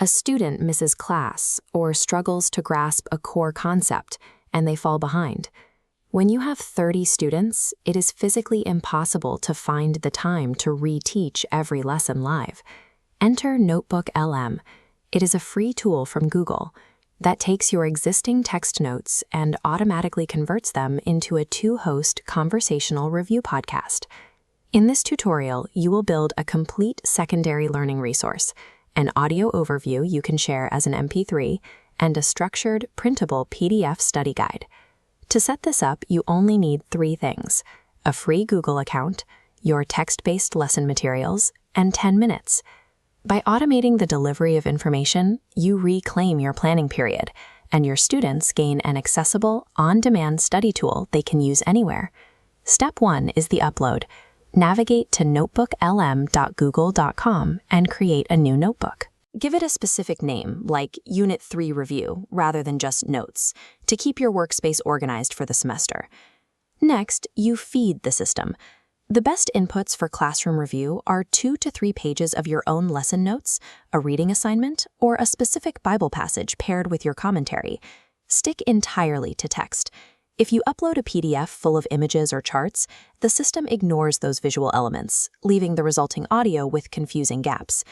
A student misses class or struggles to grasp a core concept, and they fall behind. When you have 30 students, it is physically impossible to find the time to reteach every lesson live. Enter NotebookLM. It is a free tool from Google that takes your existing text notes and automatically converts them into a 2-host conversational review podcast. In this tutorial, you will build a complete secondary learning resource, an audio overview you can share as an MP3, and a structured, printable PDF study guide. To set this up, you only need 3 things: a free Google account, your text-based lesson materials, and 10 minutes. By automating the delivery of information, you reclaim your planning period, and your students gain an accessible, on-demand study tool they can use anywhere. Step 1 is the upload. Navigate to notebooklm.google.com and create a new notebook. Give it a specific name, like Unit 3 Review, rather than just Notes, to keep your workspace organized for the semester. Next, you feed the system. The best inputs for classroom review are 2 to 3 pages of your own lesson notes, a reading assignment, or a specific Bible passage paired with your commentary. Stick entirely to text. If you upload a PDF full of images or charts, the system ignores those visual elements, leaving the resulting audio with confusing gaps.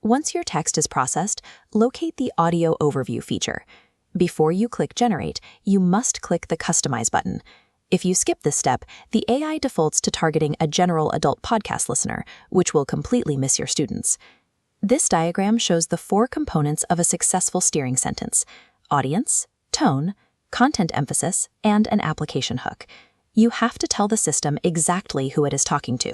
Once your text is processed, locate the Audio Overview feature. Before you click Generate, you must click the Customize button. If you skip this step, the AI defaults to targeting a general adult podcast listener, which will completely miss your students. This diagram shows the 4 components of a successful steering sentence: audience, tone, content emphasis, and an application hook. You have to tell the system exactly who it is talking to.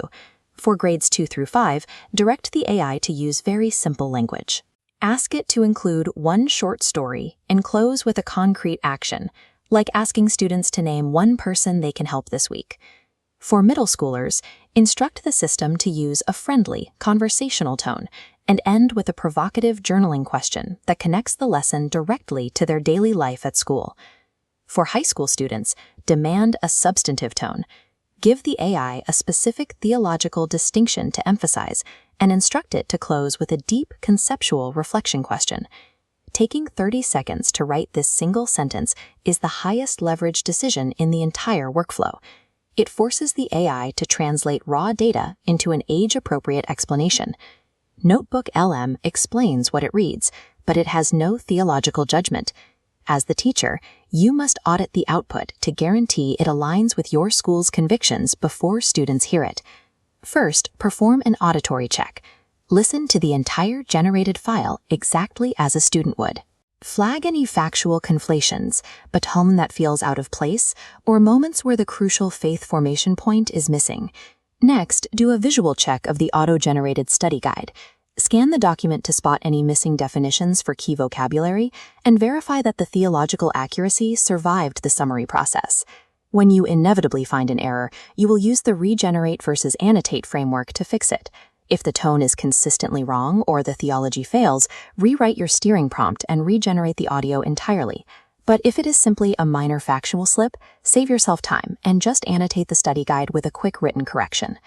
For grades 2 through 5, direct the AI to use very simple language. Ask it to include one short story and close with a concrete action, like asking students to name one person they can help this week. For middle schoolers, instruct the system to use a friendly, conversational tone and end with a provocative journaling question that connects the lesson directly to their daily life at school. For high school students, demand a substantive tone. Give the AI a specific theological distinction to emphasize and instruct it to close with a deep conceptual reflection question. Taking 30 seconds to write this single sentence is the highest leverage decision in the entire workflow. It forces the AI to translate raw data into an age-appropriate explanation. NotebookLM explains what it reads, but it has no theological judgment. As the teacher, you must audit the output to guarantee it aligns with your school's convictions before students hear it. First, perform an auditory check. Listen to the entire generated file exactly as a student would. Flag any factual conflations, a tone that feels out of place, or moments where the crucial faith formation point is missing. Next, do a visual check of the auto-generated study guide. Scan the document to spot any missing definitions for key vocabulary and verify that the theological accuracy survived the summary process. When you inevitably find an error, you will use the regenerate versus annotate framework to fix it. If the tone is consistently wrong or the theology fails, rewrite your steering prompt and regenerate the audio entirely. But if it is simply a minor factual slip, save yourself time and just annotate the study guide with a quick written correction.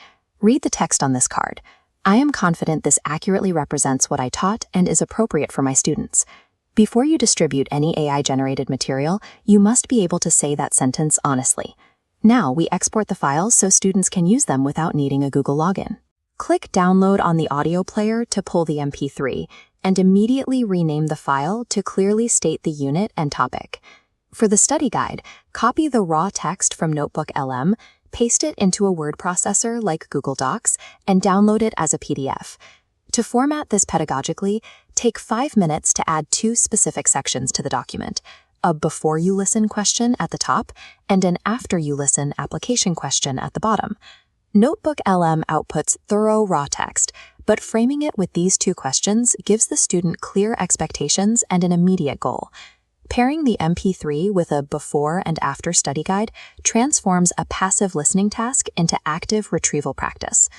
Read the text on this card. I am confident this accurately represents what I taught and is appropriate for my students. Before you distribute any AI-generated material, you must be able to say that sentence honestly. Now we export the files so students can use them without needing a Google login. Click Download on the audio player to pull the MP3, and immediately rename the file to clearly state the unit and topic. For the study guide, copy the raw text from NotebookLM, paste it into a word processor like Google Docs, and download it as a PDF. To format this pedagogically, take 5 minutes to add 2 specific sections to the document: a before you listen question at the top and an after you listen application question at the bottom. NotebookLM outputs thorough raw text, but framing it with these 2 questions gives the student clear expectations and an immediate goal. Pairing the MP3 with a before and after study guide transforms a passive listening task into active retrieval practice.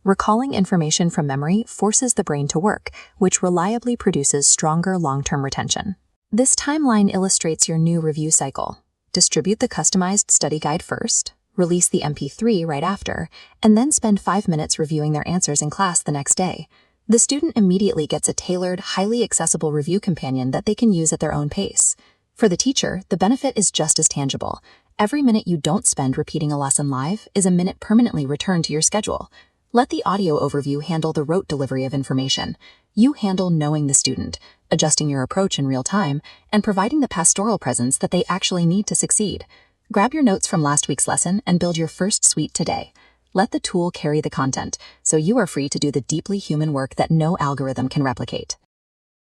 Recalling information from memory forces the brain to work, which reliably produces stronger long-term retention. This timeline illustrates your new review cycle. Distribute the customized study guide first, release the MP3 right after, and then spend 5 minutes reviewing their answers in class the next day. The student immediately gets a tailored, highly accessible review companion that they can use at their own pace. For the teacher, the benefit is just as tangible. Every minute you don't spend repeating a lesson live is a minute permanently returned to your schedule. Let the audio overview handle the rote delivery of information. You handle knowing the student, adjusting your approach in real time, and providing the pastoral presence that they actually need to succeed. Grab your notes from last week's lesson and build your first suite today. Let the tool carry the content, so you are free to do the deeply human work that no algorithm can replicate.